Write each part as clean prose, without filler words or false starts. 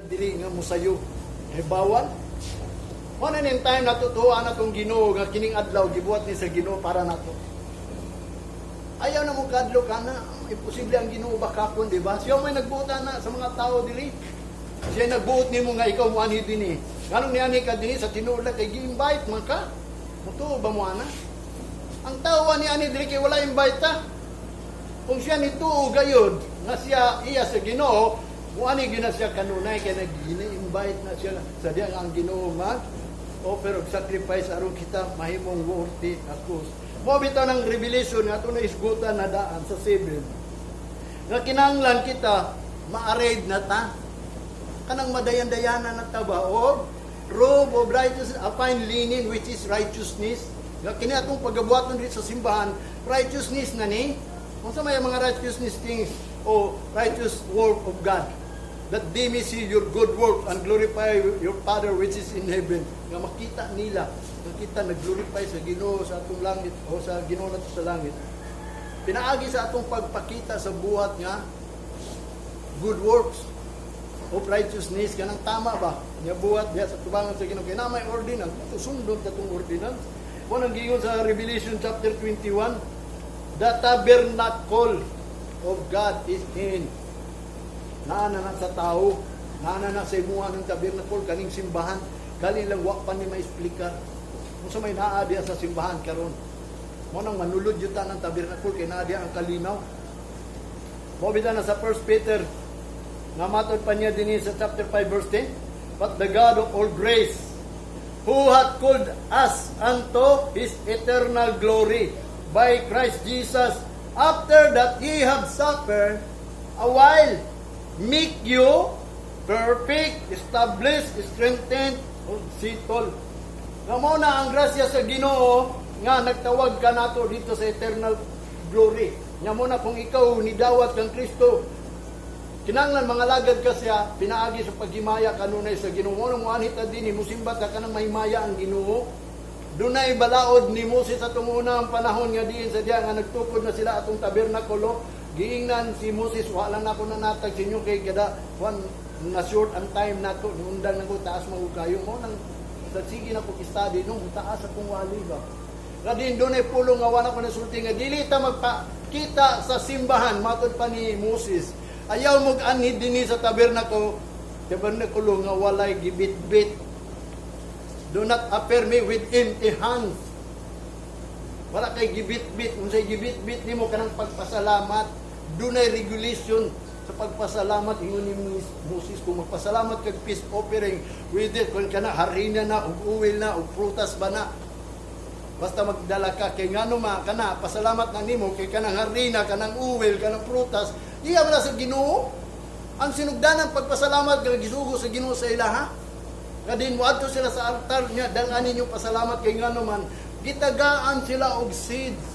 dili nga musayo ay bawal. Mo na ning time natutuwa na tong Ginoo nga kining adlaw gibuhat ni sa Ginoo para nato. Ayaw na mo kadlo kana, imposible ang Ginoo bakakon, di ba? Siya may nagbuota na sa mga tao dili. Siya nagbuot nimo nga ikaw mo ani dinhi. Nganong niani ka dinhi sa tinuod kay gi-invite man ka. Mutuo ba mo ana? Ang tao ni ani dili kay wala invite ta. Kung siya nituo gayud nga siya iya sa Ginoo, muani gina siya kanunay kay nag-invite na siya sa diya ang Ginoo mag offer of sacrifice aron kita mahimong worthy ako. Mo bitaw ng revelation nga na isgutan na daan sa 7. Nga kinahanglan kita ma-arrayed na ta. Kanang madayan-dayanan na ta ba o robe of righteousness, a fine linen which is righteousness. Nga kini atong pagabuhaton dito sa simbahan, righteousness na ni. Kung sa may mga righteousness things o righteous work of God, that they may see your good work and glorify your Father which is in heaven. Nga makita nila, nga kita nag-glorify sa Ginoo sa atong langit o sa Ginoo nato sa langit. Pinaagi sa atong pagpakita sa buhat nga good works of righteousness, kanang tama ba? Nga buhat diha sa tubangan sa Ginoo kay na may ordinance, ito sundot katong ordinance. Mo nang giingon sa Revelation chapter 21, the tabernacle of God is in. Naana na sa tao, naana na sa imuha ng tabernacle, kaning simbahan, kani lang wa pa ni ma-explicar. Kung sa may naa diya sa simbahan karon, mo nang manulod yuta ng tabernacle kay naa diya ang kalinaw. Mo bitaw na sa 1 Peter, nga matod pa niya dinhi sa chapter 5 verse 10, but the God of all grace, who hath called us unto His eternal glory by Christ Jesus, after that He have suffered a while, make you perfect, establish, strengthen, settle. Nga mo na ang grasya sa Ginoo nga nagtawag ka nato dito sa eternal glory. Nga mo na kung ikaw nidawat kang Kristo, kinanglan mga lagad ka siya, pinaagi sa paghimaya kanunay sa Ginoo. Mo nang muanhit din ni musimbat ka nang mahimaya ang Ginoo. Dunay balaod ni Moses sa tungunang panahon nga diin sa diya nga nagtukod na sila atong tabernakulo. Giingnan si Moses, wala na ako nanatag sa inyo kay kada one na short ang time nato, nundang nako taas mo kayo mo nang sa sige na ko study nung taas akong wali ba. Kadin doon ay pulong nga wala ko nasulti nga dili ta magpakita sa simbahan matod pa ni Moses. Ayaw mo anhid dinhi sa tabernakulo nga walay gibit-bit. Do not appear me with empty hands. Wala kay gibit-bit, unsay gibit-bit nimo kanang pagpasalamat. Dunay regulation sa pagpasalamat. Ingon ni Moses kung magpasalamat kag peace offering with it kung kana harina na ug uwil na ug prutas ba na. Basta magdala ka kay ngano ma kana pasalamat na nimo kay kanang harina, kanang uwil, kanang prutas, iya wala sa Ginoo. Ang sinugdanan pagpasalamat kag gisugo sa Ginoo sa ilaha. Kadin moadto sila sa altar niya dal-ani niyo pasalamat kay ngano man gitagaan sila og seeds.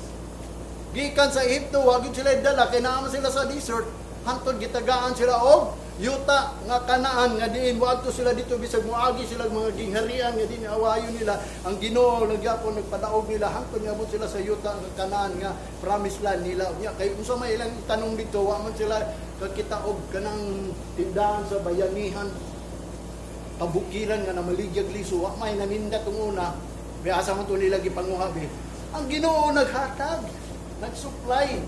Gikan sa Egypto, wagid sila dala kay naa sila sa desert. Hantod gitagaan sila og yuta nga Kanaan nga diin moadto sila dito bisag moagi sila mga gingharian nga dinhi awayon nila. Ang Ginoo nagyapon nagpadaog nila hantod nga sila sa yuta nga Kanaan nga promised land nila. Nya kay unsa may ilang tanong dito wa man sila kakita og kanang tindahan sa bayanihan. Pabukiran nga na maligyag liso wa may naninda tong una. Biasa man to nila gipanguhabi. Ang Ginoo naghatag, nag-supply.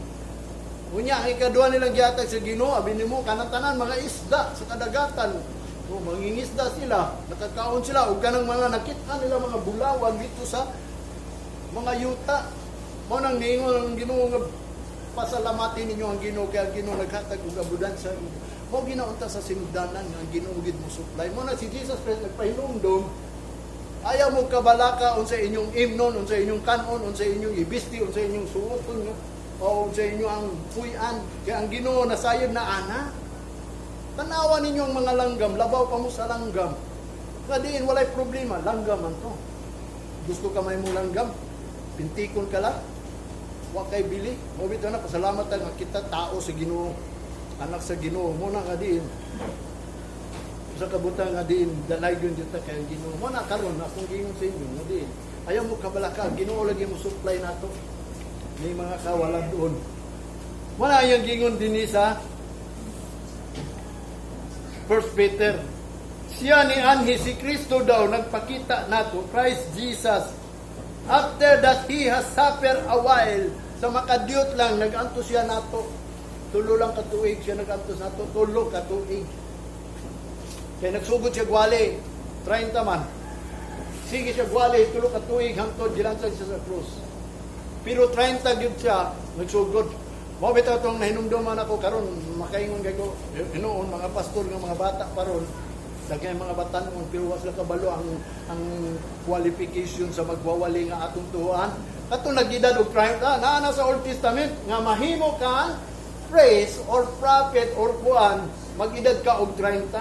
Unya ang ikaduha nilang gihatag sa Ginoo, abi nimo kanang tanan mga isda sa kadagatan. O mangingisda sila, nakakaon sila og kanang mga nakita nila mga bulawan dito sa mga yuta. Mo nang niingon ang Ginoo nga pasalamatin ninyo ang Ginoo kay ang Ginoo naghatag og abudansa. Mo ginaunta sa sinugdanan nga ang Ginoo gid mo supply. Mo na si Jesus Christ nagpahinumdom. Ayaw mo kabalaka unsa inyong imnon, unsa inyong kanon, unsa inyong ibisti, unsa inyong suoton, o unsa inyong ang puy-an. Kaya ang Ginoo nasayod na ana. Tanawa ninyo ang mga langgam, labaw pa mo sa langgam. Kadiin walay problema, langgam man to. Gusto ka may mong langgam, pintikon ka lang. Wa kay bili. Mo bitaw na pasalamat nga kita tao sa Ginoo, anak sa Ginoo. Mo na kadiin. Sa kabutang nga diin dalaygon dito kay Ginoo. Mo na karon akong giingon sa inyo nga diin. Ayaw mo kabalaka, Ginoo lagi mo supply nato. May mga kawalan doon. Wala yung gingon din sa 1 Peter siya ni anhi si Kristo daw nagpakita nato, Christ Jesus, after that He has suffered a while, sa makadiyot lang, nag-antos siya nato. Tulo lang katuig siya nag-antos nato, tulo katuig. Kaya nagsugod siya gwali, 30 man. Sige siya gwali, tulo katuig, hangtod, gilansag siya sa krus. Pero 30 gyud siya, nagsugod. Mo bitaw tong nahinumduman ako karon, makaingon kay ko, hinuon mga pastor nga mga bata paron, daghay mga batanon pero wa sila kabalo ang qualification sa magwawali nga atong tuhuan. Kato nagidad og 30, naa sa Old Testament nga mahimo ka priest or prophet or kuan, magidad ka og 30.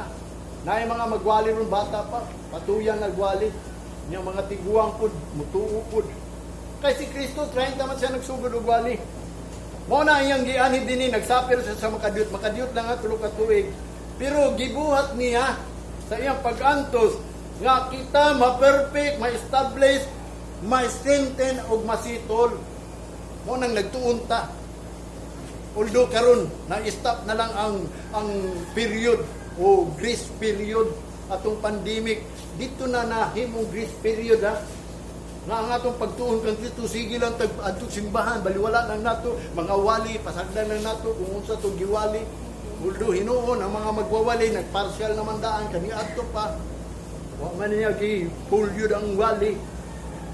Naay mga magwali ron bata pa, patuyan nagwali. Nya mga tiguang pud, mutuo pud. Kay si Kristo 30 man siya nagsugod og wali. Mo na iyang gianid dinhi nagsapir siya sa makadiyot lang tulo ka tuig. Pero gibuhat niya sa iyang pag-antos nga kita ma-perfect, ma-establish, ma-strengthen og masitol. Mo nang nagtuon ta. Although karon na-stop na lang ang period o grace period atong pandemic, dito na nahimong grace period ha. Nga ang atong pagtuon kang Kristo, sige lang tag-adto simbahan, baliwala lang nato, mga wali, pasagdan lang nato, kung unsa itong giwali. Although hinuon, ang mga magwawali, nagparsyal naman daan, kani adto pa. Wa man niya gi-pulyod ang wali.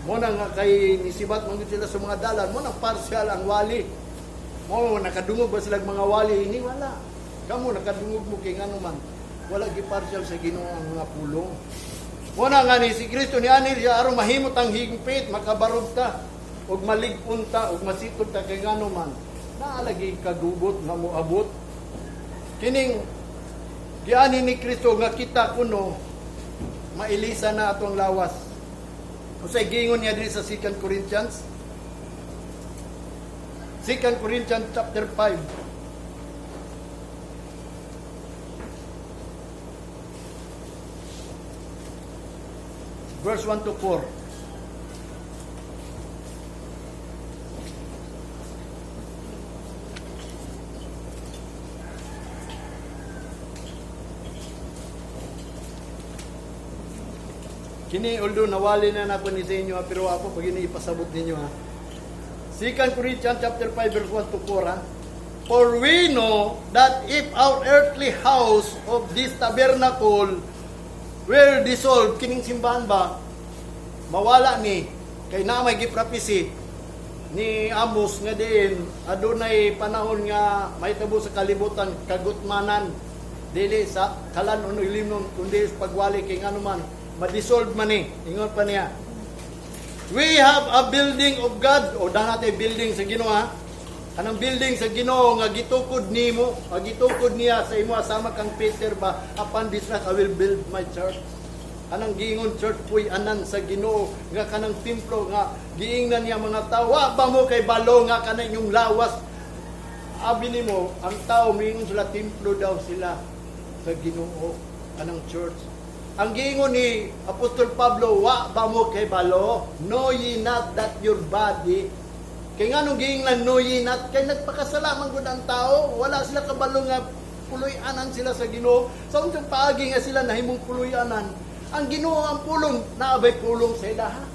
Mo na nga kay nisibat man sila sa mga dalan, mo nang parsyal ang wali. Mo nakadungog ba sila mga wali? Ini wala. Kamo nakadungog mo kay ngano man. Wala gi-parsyal sa Ginoo ang mga pulong. Muna nga ni si Kristo ni ani siya aron mahimot ang higpit, makabarog ta ug malig-on ta ug masitod ta kay ngano man. Naalagi kagubot nga moabot. Kining giani ni Kristo nga kita kuno mailisa na atong lawas. Usay giingon niya diri sa 2 Corinthians 2 Corinthians chapter 5. Verse 1 to 4. Kini although nawali na nako ni sa inyo pero ako pag ipasabot ninyo ha. 2 Corinthians chapter 5 verse 1 to 4 ha. For we know that if our earthly house of this tabernacle were dissolved, kining simbahan ba, mawala ni, kay na may giprapisi ni Amos nga din, adunay panahon nga may tabo sa kalibutan, kagutmanan, dili sa kalan uno ilimnon, kundi sa pagwali kay ano man, madissolve man ni, ingon pa niya. We have a building of God, o dahil natin building sa Ginoo ha, anong building sa Ginoo nga gitukod nimo, gitukod niya sa imo sama kang Peter ba, upon this rock I will build my church. Anang giingon church puy anan sa Ginoo nga kanang templo nga giingnan niya mga tao, wa ba mo kay balo nga kanang yung lawas. Abi nimo ang tao miingon sila templo daw sila sa Ginoo, kanang church. Ang giingon ni Apostol Pablo, wa ba mo kay balo, know ye not that your body. Kaya nga nung giinglan noyi nat, kaya nagpakasalaman ko ng tao, wala sila kabalo nga puloy-anan sila sa Ginoo. Sa unsang paagi nga sila nahimong puloy-anan, ang Ginoo ang pulong, naabay pulong sa ilaha.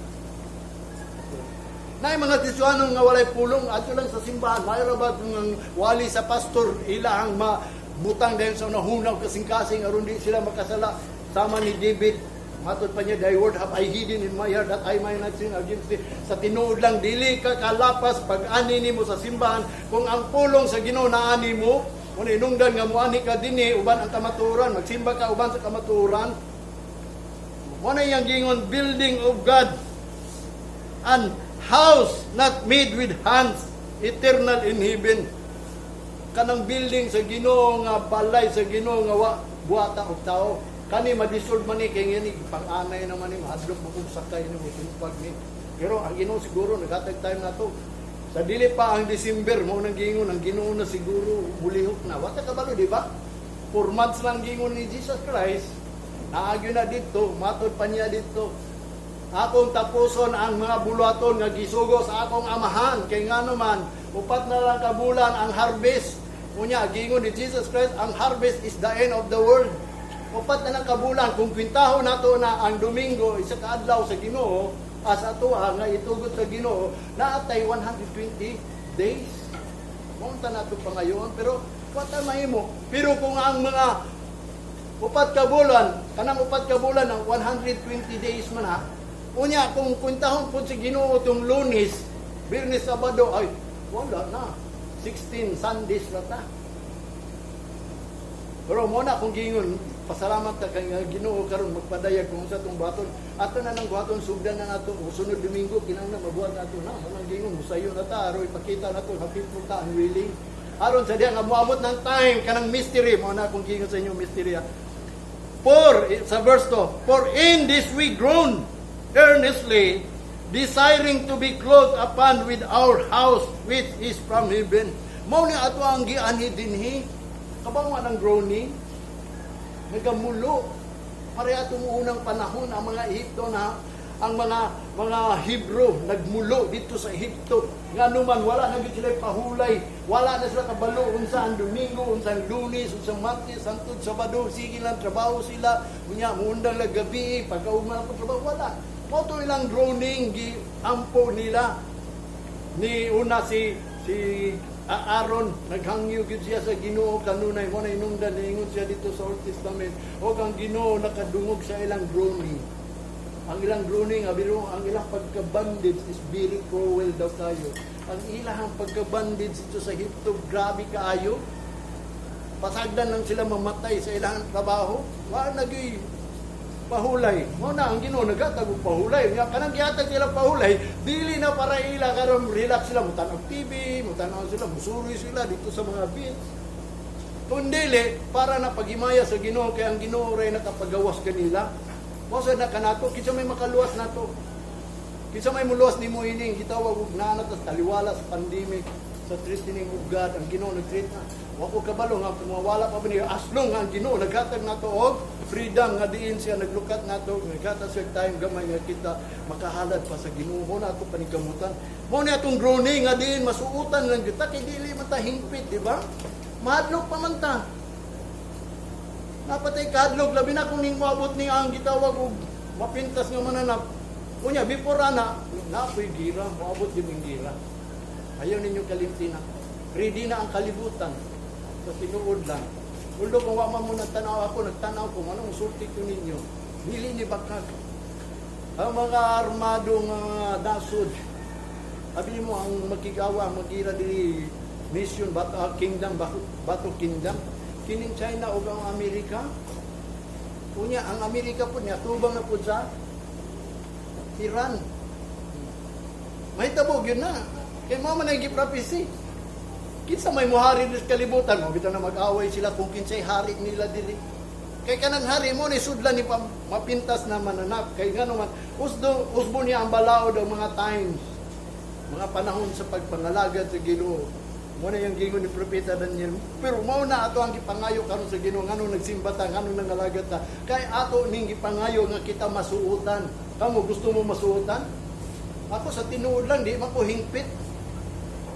Na mga Kristiyanon nga walay pulong, ato lang sa simbahan, mayroon ba kung wali sa pastor, ilahang mabutang dahil sa nahunaw kasing-kasing, aron di sila makasala, sama ni David. Matod pa niya, thy word have I hidden in my heart that I might not sin against thee. Sa tinuod lang, dili ka kalapas pag-ani nimo sa simbahan. Kung ang pulong sa Ginoo na ani mo, kung inungdan nga mo ani ka dinhi uban ang kamaturan, magsimba ka uban sa kamaturan. Mo na yang gingon, building of God, and house not made with hands, eternal in heaven. Kanang building sa Ginoo nga balay sa Ginoo nga buhata og tao. Kani madissolve man ni kay ngini pang-anay naman ni hadlok mo kung sakay ni mo tumpag ni. Pero ang Ginoo siguro nagatag time na to. Sa dili pa ang December mo nang gingon ang Ginoo na siguro bulihok na. Wata kabalo di ba? 4 months lang gingon ni Jesus Christ. Naagyo na dito, matod pa niya dito. Akong tapuson ang mga bulaton nga gisugo sa akong amahan kay ngano man upat na lang ka bulan ang harvest. Unya gingon ni Jesus Christ, ang harvest is the end of the world. upat na lang kabulan kung kwintaho nato na ang Domingo isa ka adlaw sa Ginoo as atoa nga itugot sa Ginoo naatay 120 days. Monta nato pa ngayon pero wata mahimo. Pero kung ang mga upat ka bulan, kanang upat ka bulan ng 120 days man ha. Unya kung kwintahon po si Ginoo tong Lunes, Biyernes, Sabado ay wala na. 16 Sundays na ta. Pero muna kung gingon, pasalamat ta kay Ginoo karon magpadayag kung sa tong buhaton. Ato na nang buhaton sugdan na nato sunod Domingo kinahanglan mabuhat nato na. Manang gingon musayo na ta aron ipakita nato happy ta ang willing. Aron sa diha nga moabot ng time kanang mystery mo na kung gingon sa inyo mystery. For sa verse 2, for in this we groan earnestly desiring to be clothed upon with our house which is from heaven. Mao ni ato ang gianhi dinhi. Kabaw nga ng groaning, nagamulo. Pare atong unang panahon, ang mga Ehipto na, ang mga Hebrew, nagmulo dito sa Ehipto. Nga naman, wala na sila pahulay, wala na sila kabalo, unsang Domingo, unsang Lunes, unsang Martes, Santod, Sabado, sige lang, trabaho sila, mundang lang gabi, pagkauma po trabaho, wala. Moto ilang groaning, ampo nila, ni una si Aaron, naghangyo gid siya sa Ginoo kanunay mo na inungdan ingon siya dito sa Old Testament o kang Ginoo nakadungog sa ilang groaning. Ang ilang groaning abiro ang ilang pagka-bandage is very cruel daw kayo. Ang ilang pagka-bandage dito sa Ehipto grabe kaayo. Pasagdan lang sila mamatay sa ilang trabaho. Wa nagay pahulay. Mo na ang Ginoo nagatag og pahulay. Nya kanang gihatag sila pahulay, dili na para ila karon relax sila mutan-og TV, mutan-og sila musuri sila dito sa mga beach. Kundi para na paghimaya sa Ginoo kay ang Ginoo ray nakapagawas kanila. Mo sa na kanato kinsa may makaluwas nato. Kinsa may muluwas nimo ining gitawag og nanat sa taliwala sa pandemic sa tristining of God ang Ginoo nagtreat na. Wa ko kabalo nga kumawala pa ba niya aslong ang Ginoo naghatag nato og freedom nga diin siya naglukat nato naghatag sa time gamay nga kita makahalad pa sa Ginoo nato panikamutan. Mo ni atong groaning nga diin masuutan lang kita kay dili man ta hingpit, di ba? Mahadlok pa man ta. Napatay kahadlok labi na kung ning moabot ni ang gitawag og mapintas nga mananap. Unya before ana napoy gira moabot din ang gira. Ayaw ninyo kalimtina. Ready na ang kalibutan. Sa tinuod lang. Ulo kung wa man mo nagtanaw ako, nagtanaw ko, anong sulti ko ninyo? Dili ni bakag. Ang mga armadong dasod, sabi mo ang magigawa, magira dili nation, kingdom, bato kingdom, kining China o ang Amerika. Unya, ang Amerika po niya, tubang na po sa Iran. May tabog yun na. Kaya mama na i-prophecy. Kinsa may muhari sa kalibutan mo, bitaw na mag-away sila kung kinsay hari nila dili. Kay kanang hari mo ni sudlan ni mapintas na mananap. Kay ngano man usbo niya ang balaod ang mga times, mga panahon sa pagpangalagad sa Ginoo. Mo na yung gingon ni propeta Daniel. Pero mao na ato ang gipangayo karon sa Ginoo ngano nagsimba ta, ngano nangalagad ta. Kay ato ning gipangayo nga kita masuotan. Kamo gusto mo masuotan? Ako sa tinuod lang di man ko hingpit.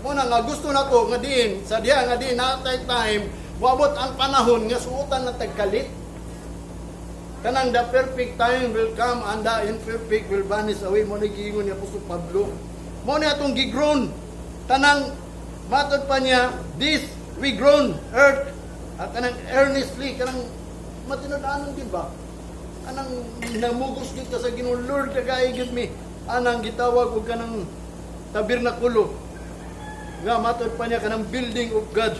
Muna nga gusto na ko nga din sa diha nga din natay time wabot ang panahon nga suotan na tagkalit. Kanang the perfect time will come and the imperfect will vanish away. Mo ni giingon ni Apostol Pablo. Mo ni atong gigroan tanang matod pa niya this we groan earth at kanang earnestly kanang matinud-anon di ba? Anang namugos kita sa Ginoo Lord kagay gid mi anang gitawag og kanang tabernakulo. Nga matod pa niya kanang building of God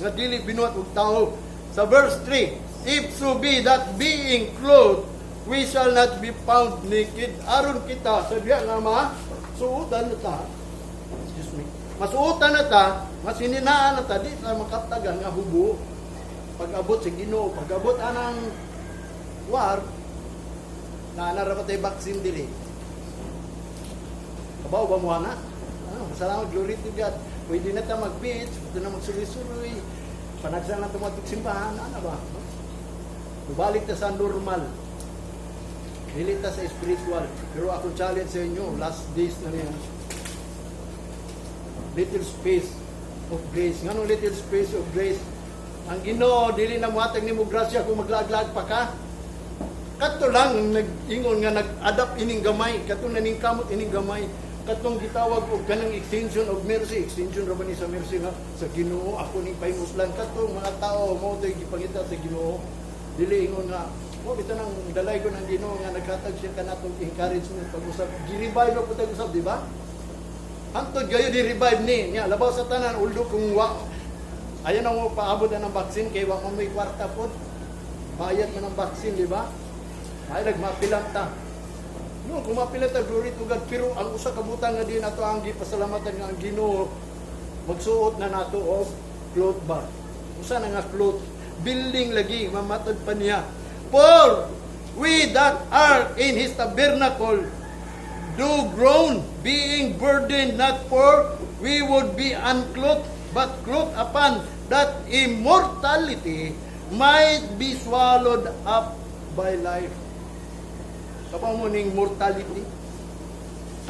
nga dili binuhat og tao. Sa verse 3, if so be that being clothed we shall not be found naked. Aron kita sa diha nga masuotan na ta. Excuse me. Masuotan na ta, masininaan na ta di ta makaptagan nga hubo. Pag-abot sa Ginoo, pag-abot anang war na narapatay vaccine dili. Kabaw ba mo ana? Salamat, glory to God. Pwede na ta mag-beach, pwede na magsuri-suri, panagsan na tumatok simbahan, ano ba? Balik ta sa normal. Dili ta sa spiritual. Pero ako challenge sa inyo, last days na rin. Little space of grace. Nga nung little space of grace, Ang Ginoo dili na muhatag nimo grasya kung maglaglag pa ka. Kadto lang nag-ingon nga nag-adapt ining gamay, kadto naning kamot ining gamay. Katong gitawag og kanang extension of mercy, extension ra ba ni sa mercy nga sa Ginoo ako ning pahimuslan katong mga tao mo toy gipangita sa Ginoo. Dili ingon nga mo bitaw nang dalay ko ng Ginoo nga naghatag siya kanatong encouragement pag-usap. Gi-revive na pud usab, di ba? Hantod gayo di revive ni nya labaw sa tanan uldo kung wa ayan na mo paabot na ng vaccine kay wa man may kwarta pod. Bayad man ang vaccine, di ba? Ay nagmapilang ta. No, kung mapilang ta glory to God, pero ang usa ka butang nga di nato ang gipasalamatan nga ang Ginoo magsuot na nato og cloth ba. Usa na nga cloth, building lagi mamatod pa niya. For we that are in his tabernacle do groan, being burdened, not for we would be unclothed, but clothed upon, that immortality might be swallowed up by life. Kapag mo ning mortality,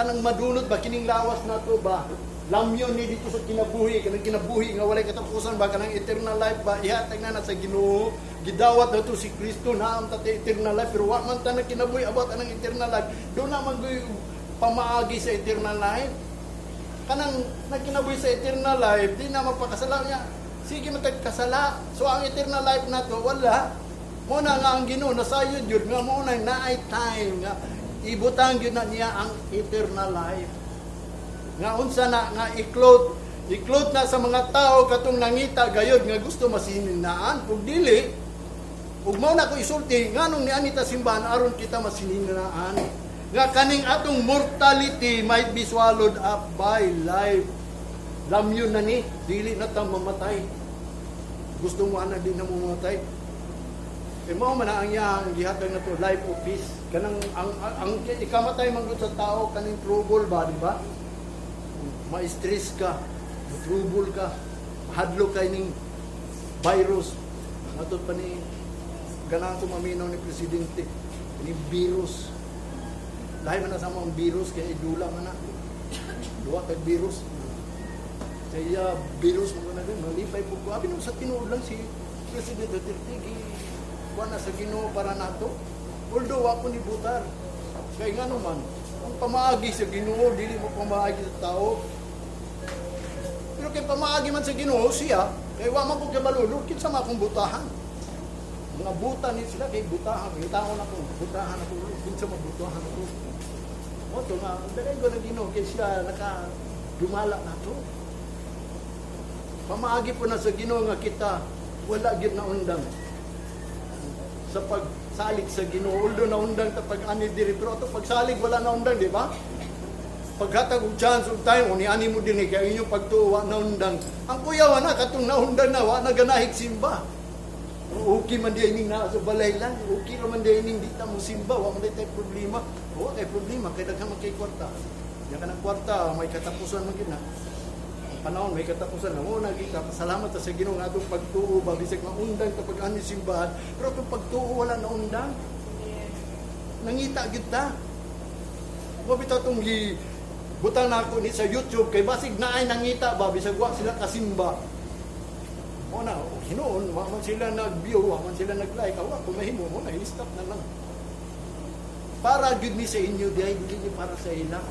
kanang madunot ba, kining lawas na to ba, lamyon ni dito sa kinabuhi, kanang kinabuhi, nga walay katapusan ba, kanang eternal life ba, ihatag na sa Ginoo, gidawat na to si Kristo, naam tate eternal life, pero wa man ta na kinabuhi, about anang eternal life, doon naman ko pamaagi sa eternal life. Kanang nagkinabuhi sa eternal life, di na magpakasala niya. Sige matagkasala. So ang eternal life na to, wala. Muna nga ang Ginoo nasayod yun, nga muna naay time, nga ibutang yun na niya ang eternal life. Nga unsa na, nga i-clothe na sa mga tao katong nangita gayod, nga gusto masininaan. Kung dili, ug mao na ko isulti, nga nung nianita simbahan, aron kita masininaan. Nga kaning atong mortality might be swallowed up by life. Lamyon na ni, dili na ta mamatay. Gusto mo ana din na mamatay. E mao man ang iyang gihatag na to, life of peace. Kanang ang ikamatay man gud sa tao kaning trouble ba, di ba? Ma-stress ka, trouble ka, hadlo kay ning virus. Ato pa ni ganang tumaminaw ni presidente, ni virus. Lahi man na sa mga virus kay idula man na. Duwa kay virus. Kaya virus mo na din, malipay po ko. Abi nung sa tinuod lang si President Duterte, kuha na sa Ginoo para nato. Although ako ni butar. Kaya nga naman, ang pamaagi sa Ginoo, dili mo pamaagi sa tao. Pero kay pamaagi man sa Ginoo siya, kaya wa man ko kabalulod, kinsa man akong butahan. Mga buta ni sila kay butahan. Ngitaon ako, butahan ako, kinsa mabutahan ako. O ito nga, dahil ko na Ginoo, kaya siya dumala na to. Pamaagi po na sa Ginoo nga kita, wala gyud na undang sa pagsalig sa Ginoo. Although na undang ta pag-ani diri, pero ito pagsalig wala na undang, di ba? Paghatag og chance og time, ni ani mo din kay inyong pagtuwa na undang. Ang kuyawa na katong naundang na wa na ganahig simba. Okay man di ining na sa balay lang, okay ra man di ining di ta mo simba, wa man di tay problema. Wa kay problema kay daghan man kay kwarta. Ya kanang kwarta may katapusan man gid na. Panahon may katapusan na mo nagita pasalamat ta sa Ginoo nga atong pagtuo ba bisag maundang ta pag-ani simbahan, pero atong pagtuo wala na undang. Nangita gid ta. Mo bitaw tong butang na ako ni sa YouTube kay basig naay nangita ba bisag wa sila kasimba. O na, hinoon, wa man sila nag-view, wa man sila nag-like, wa kung mahimo mo na i-stop na lang. Para gud ni sa inyo di ay dili para sa ila.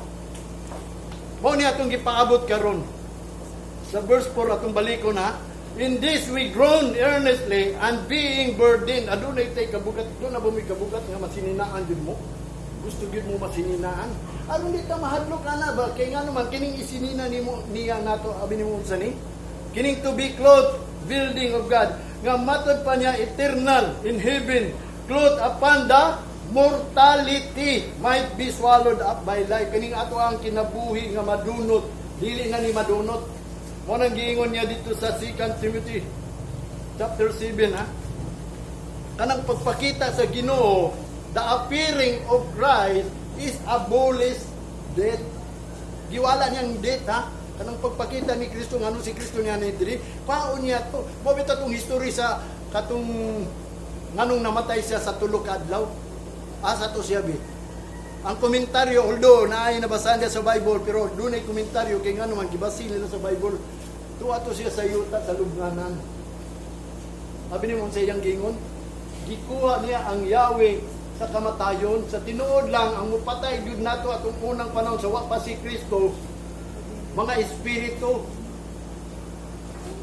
Mo ni atong gipaabot karon. Sa verse 4 atong baliko na, in this we groan earnestly and being burdened. Adunay tay kabugat, do na bumi kabugat nga masininaan jud mo. Gusto gyud mo masininaan. Aron di ta mahadlok ana ba kay nga naman kining isinina nimo niya nato abi nimo unsa ni? Kining to be clothed building of God nga matod pa niya eternal in heaven, clothed upon the mortality might be swallowed up by life. Kining ato ang kinabuhi nga madunot, dili na ni madunot. Mo nang giingon niya dito sa 2 Timothy chapter 7 ha. Kanang pagpakita sa Ginoo, the appearing of Christ is abolish death. Giwala niyang death ha. Kanang pagpakita ni Kristo ngano si Kristo niya ni diri, paon niya to. Mo bitaw tong history sa katong nganong namatay siya sa tulo ka adlaw. Asa to siya bi? Ang komentaryo, although naay nabasahan niya sa Bible, pero doon ay komentaryo kay ngano man gibasin nila sa Bible. Tuwa to siya sa yuta sa lubnganan. Abi ni mo sa iyang gingon, gikuha niya ang Yahweh sa kamatayon, sa tinuod lang ang mupatay gyud nato atong unang panahon sa wa pa si Kristo, mga espiritu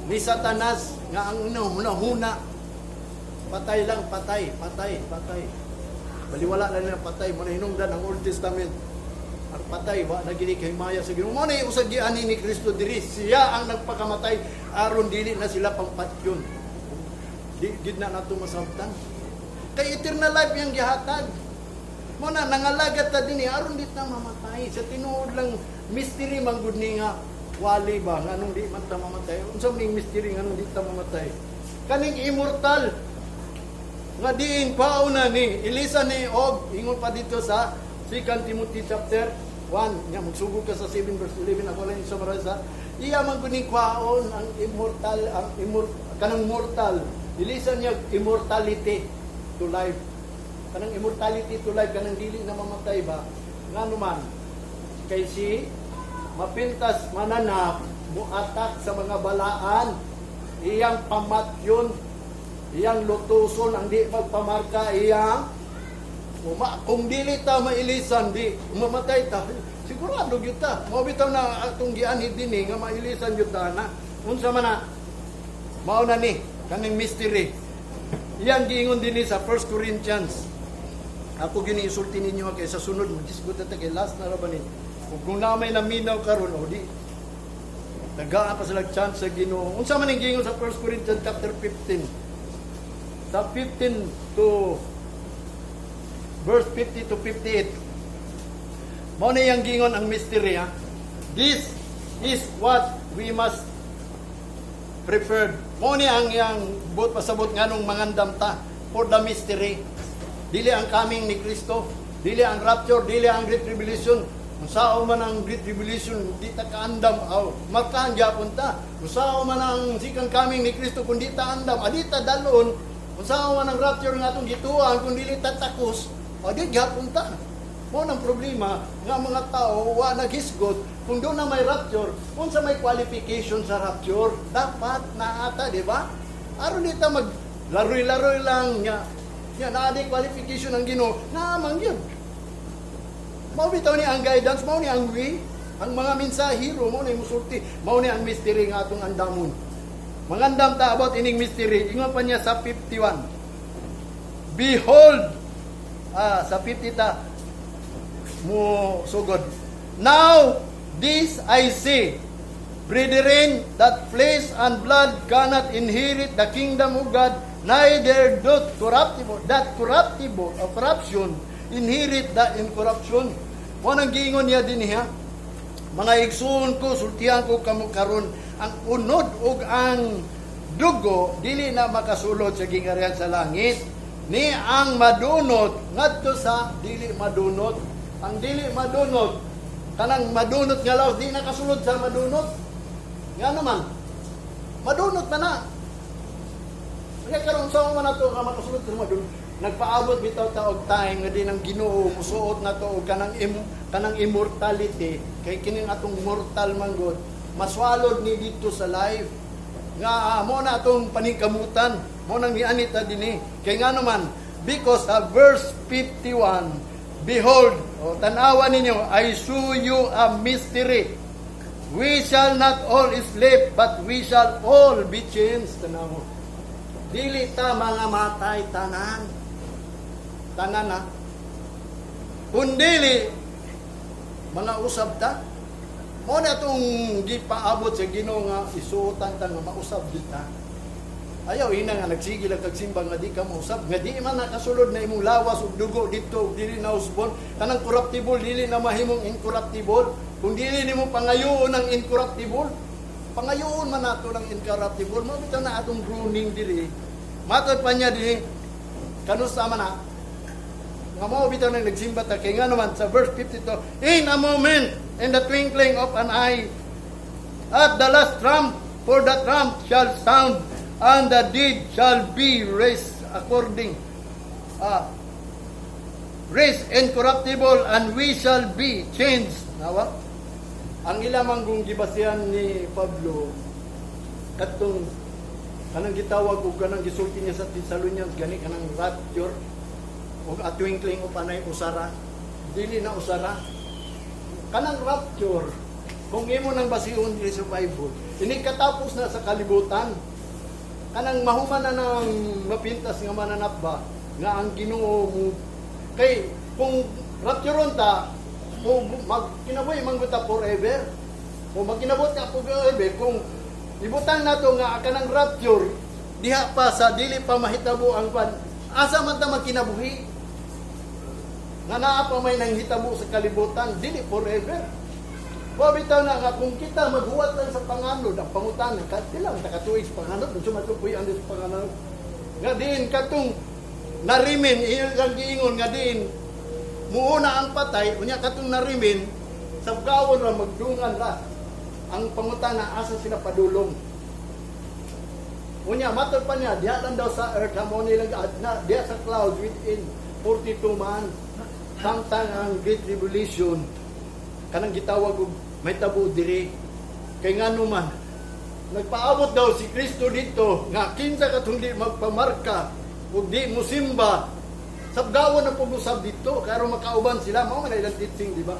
ni Satanas nga ang hunahuna, patay lang, patay. Baliwala na nila patay, mo na hinungdan ang Old Testament. Ang patay, wa na gini kay Maya sa Ginoo. Mo na usag giani ni Kristo diri, siya ang nagpakamatay aron dili na sila pangpatyon. Di gid na nato masabtan. Kay eternal life yang gihatag. Mo na nangalagat ta dinhi aron di ta mamatay. Sa tinuod lang mystery man gud ni nga wali ba nganong di man ta mamatay. Unsa ning mystery nganong di ta mamatay? Kaning immortal nga diin pauna ni Elisa ni Og ingon pa dito sa 2 Timothy chapter 1 nya magsugod ka sa 7 verse 11 ako lang i-summarize sa iya man kuning kwaon ang immortal kanang mortal Elisa niya immortality to life kanang immortality to life kanang dili na mamatay ba ngano man kay si mapintas mananap muatak sa mga balaan iyang pamatyon iyang lutuson ang di magpamarka iyang kung dili ta mailisan di mamatay ta sigurado gyud ta mao bitaw na atong gianid dinhi nga mailisan gyud ta na unsa man na mao na ni kaning mystery iyang giingon dinhi sa 1 Corinthians ako gini isulti ninyo kay sa sunod magdiskuta ta kay last na ra ba ni kung namay naminaw karon o di tagaan pa sila chance sa Ginoo unsa man ning giingon sa 1 Corinthians chapter 15 sa 15 to verse 50 to 58. Mao na yang gingon ang mystery ha. This is what we must prepared. Mao ni ang yang but pasabot nganong mangandam ta for the mystery. Dili ang coming ni Kristo, dili ang rapture, dili ang great tribulation. Unsao man ang great tribulation, di ta kaandam aw markahan gyapon ta. Unsao man ang second coming ni Kristo kun di ta andam, adi ta dalon. Unsao man ang rapture nga atong gituan kun dili ta takos. O di gyapon ta. Mo nang problema nga mga tao wa naghisgot kung doon na may rapture, unsa may qualification sa rapture, dapat na ata, di ba? Aron dita mag laroy-laroy lang nga. Ya na di qualification ang Ginoo, naamang yun. Mao bitaw ni ang guidance, mao ni ang way, ang mga mensahero mao ni musulti, mao ni ang mystery nga atong andamon. Mangandam ta about ining mystery. Ingon pa niya sa 51. Behold, sa 50 ta mo sugod. Now this I say, brethren, that flesh and blood cannot inherit the kingdom of God, neither doth corruptible of corruption inherit the incorruption. Mo nang giingon niya din niya, mga igsoon ko, sultihan ko kamo karon, ang unod ug ang dugo dili na makasulod sa gingarihan sa langit, ni ang madunot ngadto sa dili madunot. Ang dili madunot kanang madunot nga laos di nakasulod sa madunot. Nga naman madunot man na. Kaya karon sa man nato nga makasulod sa madunot. Nagpaabot bitaw ta og time nga din ang Ginoo musuot nato og kanang immortality kay kining atong mortal man god maswalod ni dito sa life nga mo na atong paningkamutan mo nang niani ta dinhi kay ngano man because verse 51 behold tan-awa ninyo I show you a mystery we shall not all sleep but we shall all be changed. Tanaw dili ta mga matay tanan na kundili mga usab ta mo na itong gipaabot sa Ginoo nga isuotan ta nga mausab kita. Ayaw ina nga nagsigil ang kagsimba nga di ka mausab nga di man nakasulod na imong lawas ug dugo dito dili na usbon kanang corruptible dili na mahimong incorruptible kung dili nimo pangayoon ang incorruptible pangayoon man nato ng incorruptible mo bitaw na atong ruling dili matod pa niya dili kanusa man na nga mao bitaw nang nagsimba ta kay nga naman sa verse 52 in a moment in the twinkling of an eye at the last trump for the trump shall sound and the dead shall be raised according raised incorruptible and we shall be changed. Nawa ang ilamang kung gibasihan ni Pablo katong Kanang gitawag ug kanang gisulti niya sa Thessalonians gani kanang rapture ug a twinkling of an eye usara. Dili na usara. Kanang rapture kung imo nang basihon diri sa Bible, ini katapos na sa kalibutan. Kanang mahuman na ng mapintas nga mananap ba nga ang Ginoo mo kay kung rapturon ta kung kinabuhi mangguta forever o magkinabot ka forever kung ibutang nato nga kanang rapture diha pa sa dili pa mahitabo ang pan asa man ta magkinabuhi nga naa pa may nanghitabo sa kalibutan dili forever. Bitaw na nga kung kita maghuwat lang sa panganod ang pangutan kailang takatuig sa panganod sumatupoy ang sa panganod nga din katong narimin iyang giingon nga din muuna ang patay unya katong narimin sa gawon ra magdungan ra ang pangutan na asa sila padulong unya matod pa niya diha lang daw sa earth amo nilang na diha sa clouds within 42 months samtang ang great tribulation kanang gitawag og may tabo diri kay ngano man nagpaabot daw si Kristo dito nga kinsa katong di magpamarka ug di musimba sabgawon na pag-usab dito kay aron makauban sila mao man ilang teaching di ba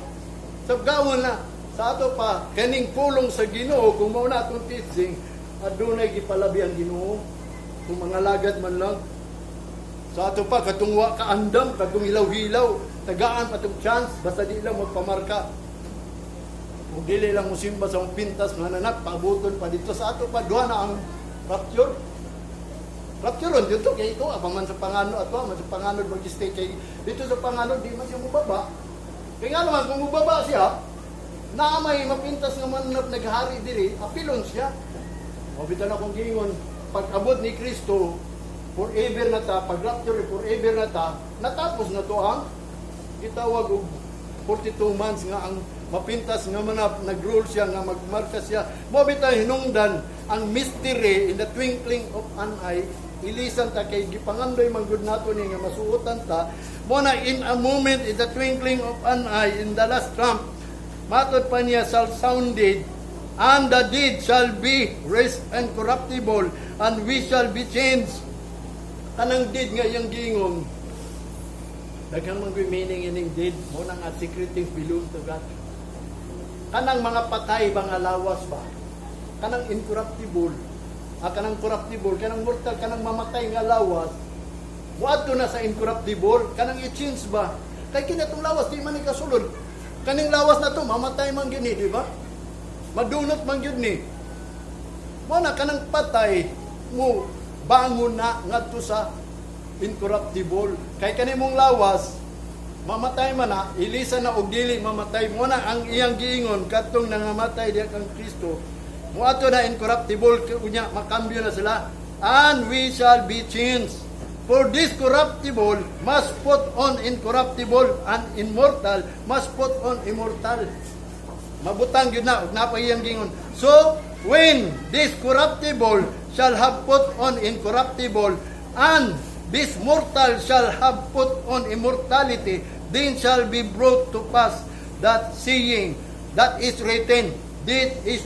sabgawon na sa ato pa kaning pulong sa Ginoo kung mao na atong teaching adunay gipalabi ang Ginoo kung mga lagad man lang sa ato pa katong wa kaandam katong hilaw-hilaw tagaan patong chance basta di lang magpamarka ug dili lang musimba sa pintas nga nanak paabuton pa dito sa ato pa duha na ang rapture rapture dito kay ito apaman sa pangano ato man sa panganod mag-stay kay dito sa panganod di man siya mubaba kay nga naman kung mubaba siya na may mapintas nga man naghari diri apilon siya o bitaw na kung giingon pag-abot ni Kristo forever na ta pag rapture forever na ta natapos na to ang gitawag og 42 months nga ang mapintas nga manap nag-rule siya nga magmarka siya mo bitaw hinungdan ang mystery in the twinkling of an eye ilisan ta kay gipangandoy manggod nato ni nga masuotan ta mo na in a moment in the twinkling of an eye in the last trump matod pa niya shall sounded and the dead shall be raised incorruptible and we shall be changed kanang dead nga iyang giingon daghang man meaning ining dead mo nang at secret things belong to God kanang mga patay mga lawas ba kanang incorruptible kanang corruptible kanang mortal kanang mamatay nga lawas muadto na sa incorruptible kanang i-change ba kay kinatong lawas di man ni kasulod kaning lawas na to mamatay man gyud ni di ba madunot man gyud ni mo na kanang patay mo bangon na ngadto sa incorruptible kay kanimong lawas mamatay man na, ilisan na og dili mamatay mo na ang iyang giingon katong nangamatay diha kang Kristo. Muato na incorruptible kunya makambyo na sila and we shall be changed. For this corruptible must put on incorruptible and immortal must put on immortal. Mabutang gyud na og napay iyang giingon. So when this corruptible shall have put on incorruptible and this mortal shall have put on immortality, then shall be brought to pass that saying that is written, death is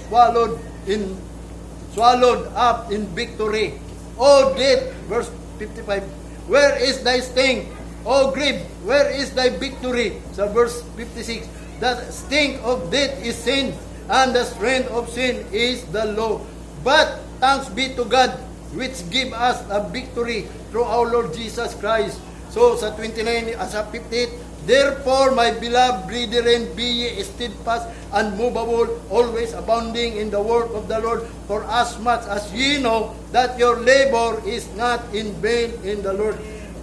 swallowed up in victory. O death, verse 55, where is thy sting? O grave, where is thy victory? Sa verse 56, the sting of death is sin, and the strength of sin is the law. But thanks be to God, which give us a victory through our Lord Jesus Christ. So sa 29 sa 58, therefore my beloved brethren, be ye steadfast and movable, always abounding in the work of the Lord, for as much as ye know that your labor is not in vain in the Lord.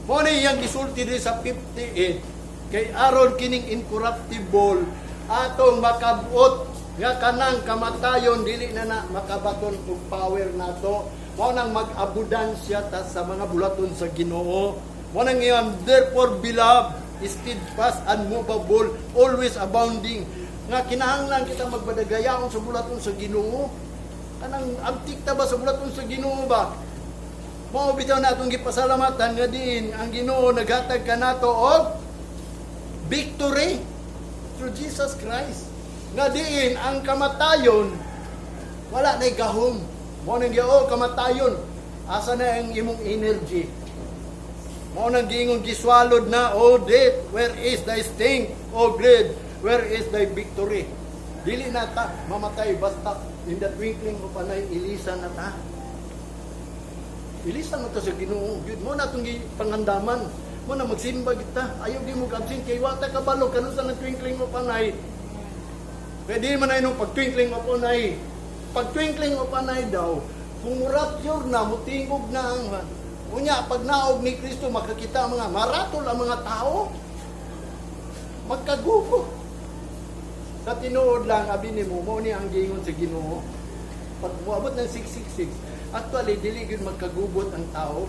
Mo ni yang gisulti di sa 58 kay aron kining incorruptible atong makabot nga kanang kamatayon dili na makabaton og power nato. Mao nang mag-abudansya ta sa mga bulaton sa Ginoo. Mao nang iyang therefore beloved, steadfast and movable, always abounding. Nga kinahanglan kita magbadagayaon sa bulaton sa Ginoo. Kanang antik ta ba sa bulaton sa Ginoo ba? Mao bitaw natong gipasalamatan nga diin ang Ginoo naghatag kanato og victory through Jesus Christ. Nga diin ang kamatayon wala nay gahom. Mo nang kamatayon Asa na ang imong energy? Mao nang giingon giswalod na, O death, where is thy sting? O grave, where is thy victory? Dili na ta mamatay basta in the twinkling of an eye, ilisan na ta. Ilisan mo ta sa Ginoo. Gid mo na tong pangandaman. Mo na magsimba kita. Ayaw di mo kabsin kay wata ka balo kanusa ng twinkling of an eye. Pwede man na inong pag-twinkling of an eye. Pag-twinkling of an eye daw, kung rapture na, mutingog na ang unya, pag naog ni Kristo, makakita ang mga maratol ang mga tao. Magkagupo. Sa tinuod lang, abi ni mo ni ang gingon sa Ginoo. Pag muabot ng 666, actually, dili yun magkagubot ang tao.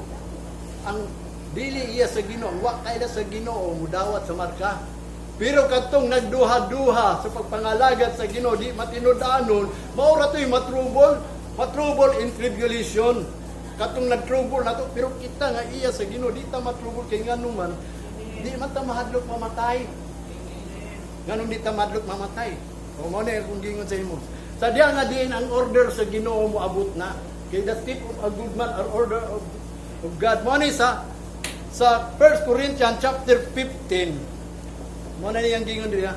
Ang dili iya sa Ginoo, ang wakaila sa Ginoo, mudawat sa marka. Pero katong nagduha-duha sa pagpangalagat sa Ginoo, di matinudanon, maura to'y matrubol in tribulation. Katong nagtrubol na to, pero kita nga iya sa Ginoo, di ta matrubol kay nganong man, di man ta mahadlok mamatay. Nganong di ta mahadlok mamatay. O mo na kung gingon sa imo. Sadya nga diin ang order sa Ginoo mo abot na. Kay the tip of a good man or order of God. Mo ni sa 1 Corinthians chapter 15. Mo na niyang gingon diha.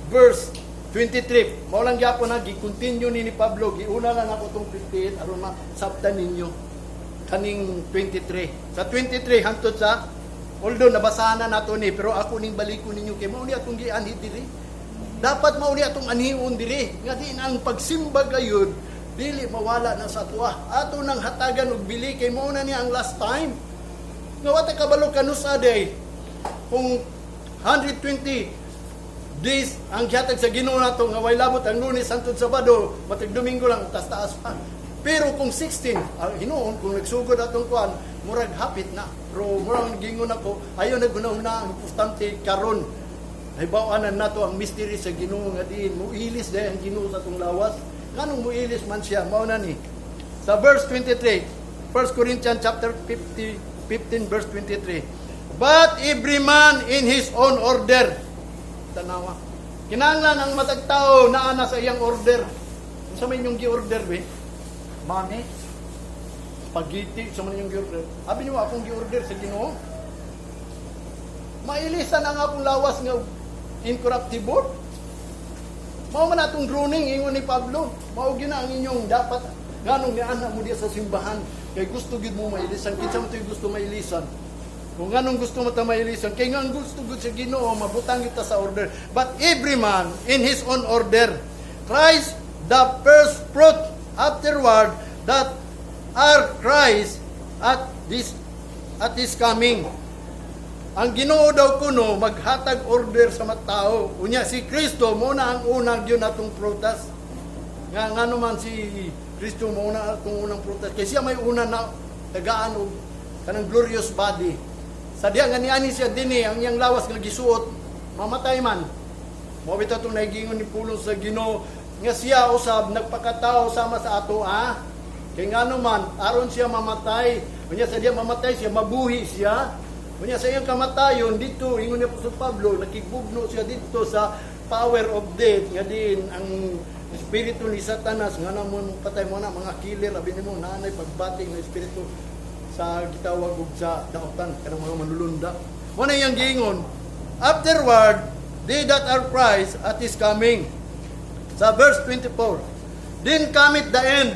Verse 23. Mao lang gyapon na gi-continue ni Pablo, giuna lang ako tong 58 aron masabtan ninyo kaning 23. Sa 23 hangtod sa although nabasahan na nato ni, pero ako ning balikon ninyo kay mao ni atong gianhi diri. Dapat mao ni atong anhiun diri nga di ang pagsimba gayud dili mawala na sa tuwa. Ato nang hatagan og bili kay mao na niya ang last time. Nga wata kabalo kanusa day kung 120 days ang gihatag sa Ginoo nato nga way labot ang Lunes hangtod Sabado, matag Domingo lang taas-taas pa. Pero kung 16, hinuon kung nagsugod atong kuan, murag hapit na. Pero murag gingon ako, ayo naguna-una ang importante karon. Haybawaan nato ang mystery sa Ginoo nga diin muilis day ang Ginoo sa atong lawas. Nganong muilis man siya? Mao na ni. Sa verse 23, 1 Corinthians chapter 15 verse 23. But every man in his own order. Tanawa. Kinahanglan ang matag tao naa na sa iyang order. Unsa man yung gi-order be? Mani, spaghetti, sa man yung gi-order. Abi niyo akong gi-order sa Ginoo. Mailisan ang akong lawas nga incorruptible. Mao man atong droning ingon ni Pablo. Mao gyud ang inyong dapat nganong niana mo diya sa simbahan kay gusto gyud mo mailisan. Kinsa man toy gusto mailisan? Kung nganong gusto mo ta mailisan kay ngan gusto gyud sa Ginoo mabutang kita sa order. But every man in his own order. Christ the first fruit, afterward that are Christ at his coming. Ang Ginoo daw kuno maghatag order sa mga tao. Unya si Kristo mo na ang unang gyud natong prutas. Nga ngano man si Kristo mo na atong unang prutas kay siya may una na tagaan og kanang glorious body. Sadya nga niani siya dinhi ang iyang lawas nga gisuot mamatay man. Mao bitaw tong nagingon ni pulong sa Ginoo nga siya usab nagpakatao sama sa ato kay ngano man aron siya mamatay. Unya sadya mamatay siya mabuhi siya. Unya sa iyang kamatayon dito ingon ni Apostol Pablo nakigugno siya dito sa power of death nga din ang espiritu ni Satanas nga namon patay mo na mga killer abi nimo nanay pagbati ng espiritu sa gitawag og sa daotan kanang mga manulunda. Mo na iyang giingon afterward they that are Christ at his coming. Sa verse 24, then cometh the end,